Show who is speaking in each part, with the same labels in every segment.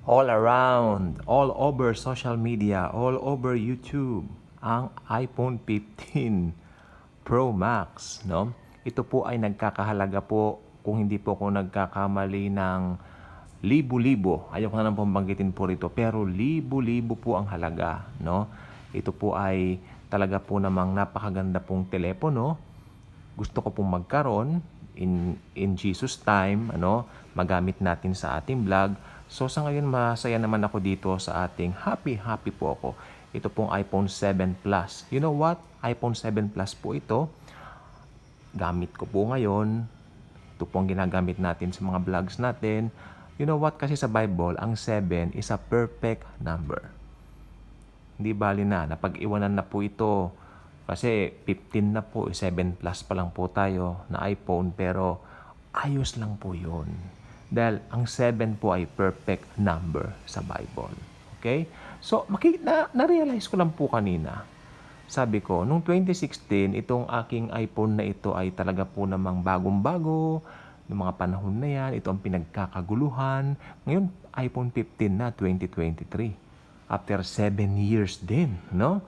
Speaker 1: all around, all over social media, all over YouTube, ang iPhone 15 Pro Max, no? Ito po ay nagkakahalaga po, kung hindi po ako nagkakamali, ng libo-libo. Ayaw ko na lang pong banggitin po rito, pero libo-libo po ang halaga, no? Ito po ay talaga po namang napakaganda pong telepono. Gusto ko pong magkaroon in Jesus time, magamit natin sa ating vlog. So sa ngayon masaya naman ako dito sa ating happy po ako. Ito pong iPhone 7 Plus. You know what? iPhone 7 Plus po ito. Gamit ko po ngayon. Ito pong ginagamit natin sa mga vlogs natin. You know what? Kasi sa Bible, ang 7 is a perfect number. Hindi bali na, napag-iwanan na po ito. Kasi 15 na po, 7 Plus pa lang po tayo na iPhone, pero ayos lang po yun. Dahil ang 7 po ay perfect number sa Bible. Okay? So, na-realize ko lang po kanina. Sabi ko, nung 2016, itong aking iPhone na ito ay talaga po namang bagong-bago. Noong mga panahon na yan, ito ang pinagkakaguluhan. Ngayon, iPhone 15 na, 2023. After 7 years din, no?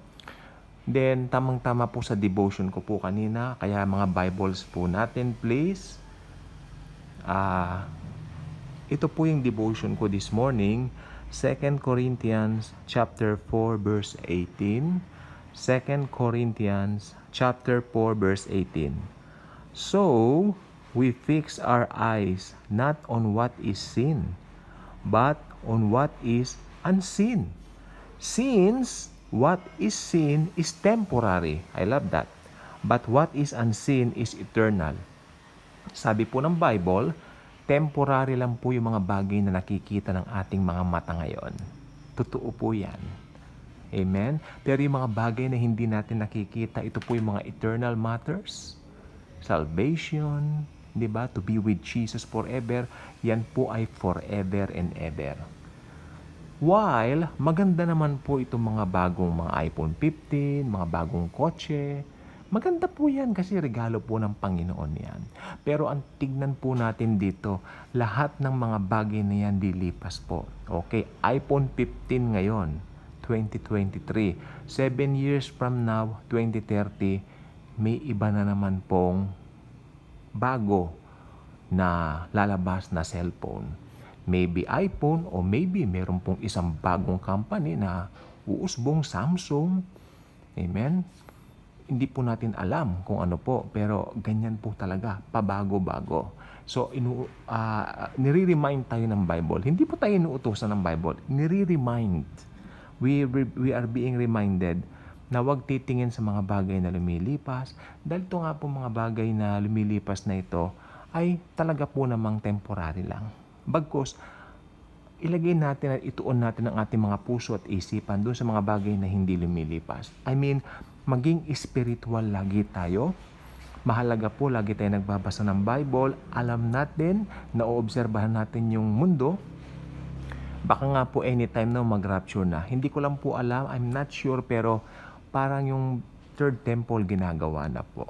Speaker 1: Then, tamang-tama po sa devotion ko po kanina. Kaya mga Bibles po natin, please. Ito po yung devotion ko this morning. 2 Corinthians chapter 4 verse 18. 2 Corinthians chapter 4 verse 18. So, we fix our eyes not on what is seen, but on what is unseen. Since what is seen is temporary. I love that. But what is unseen is eternal. Sabi po ng Bible, temporary lang po yung mga bagay na nakikita ng ating mga mata ngayon. Totoo po yan. Amen? Pero yung mga bagay na hindi natin nakikita, ito po yung mga eternal matters. Salvation, di ba? To be with Jesus forever, yan po ay forever and ever. While maganda naman po itong mga bagong mga iPhone 15, mga bagong kotse, maganda po yan kasi regalo po ng Panginoon yan. Pero ang tignan po natin dito, lahat ng mga bagay na yan dilipas po. Okay, iPhone 15 ngayon, 2023. 7 years from now, 2030, may iba na naman pong bago na lalabas na cellphone. Maybe iPhone o maybe meron pong isang bagong company na uusbong Samsung. Amen? Hindi po natin alam kung ano po, pero ganyan po talaga, pabago-bago. So, nire-remind tayo ng Bible. Hindi po tayo inuutosan ng Bible. Nire-remind. We are being reminded na huwag titingin sa mga bagay na lumilipas. Dahil ito nga po mga bagay na lumilipas na ito ay talaga po namang temporary lang. Bagkus, ilagay natin at ituon natin ang ating mga puso at isipan doon sa mga bagay na hindi lumilipas. I mean, maging spiritual lagi tayo. Mahalaga po, lagi tayo nagbabasa ng Bible. Alam natin, naoobserbahan natin yung mundo. Baka nga po anytime na mag-rapture na. Hindi ko lang po alam, I'm not sure, pero parang yung third temple ginagawa na po.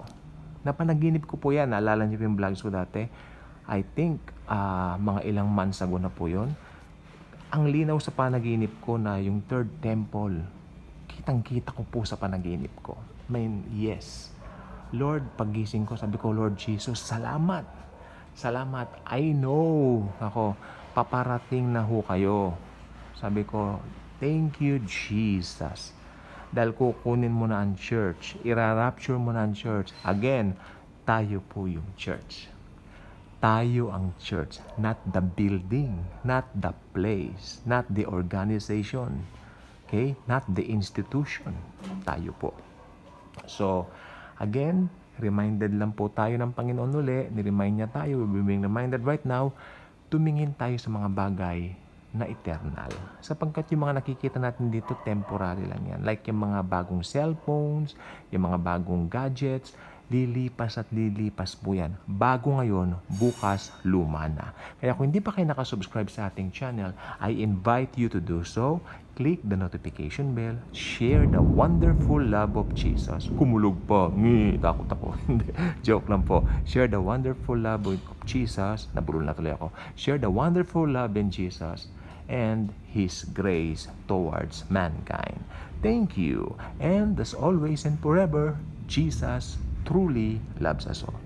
Speaker 1: Napanaginip ko po yan. Naalala niyo yung vlogs ko dati. I think mga ilang months ago na po yun. Ang linaw sa panaginip ko na yung third temple, kitang-kita ko po sa panaginip ko. I mean, yes. Lord, pagising ko, sabi ko, Lord Jesus, salamat. Salamat. I know. Ako, paparating na ho kayo. Sabi ko, thank you, Jesus. Dahil kukunin mo na ang church. Ira-rapture mo na ang church. Again, tayo po yung church. Tayo ang church, not the building, not the place, not the organization, okay? Not the institution. Tayo po. So, again, reminded lang po tayo ng Panginoon uli, ni-remind niya tayo, we're being reminded right now, tumingin tayo sa mga bagay na eternal. Sapagkat yung mga nakikita natin dito, temporary lang yan. Like yung mga bagong cellphones, yung mga bagong gadgets, lilipas at lilipas po yan. Bago ngayon, bukas, luma na. Kaya kung hindi pa kayo nakasubscribe sa ating channel, I invite you to do so. Click the notification bell. Share the wonderful love of Jesus. Kumulog pa. Takot ako. Joke lang po. Share the wonderful love of Jesus. Nabulol na tuloy ako. Share the wonderful love in Jesus. and His grace towards mankind. Thank you. And as always and forever, Jesus truly loves us all.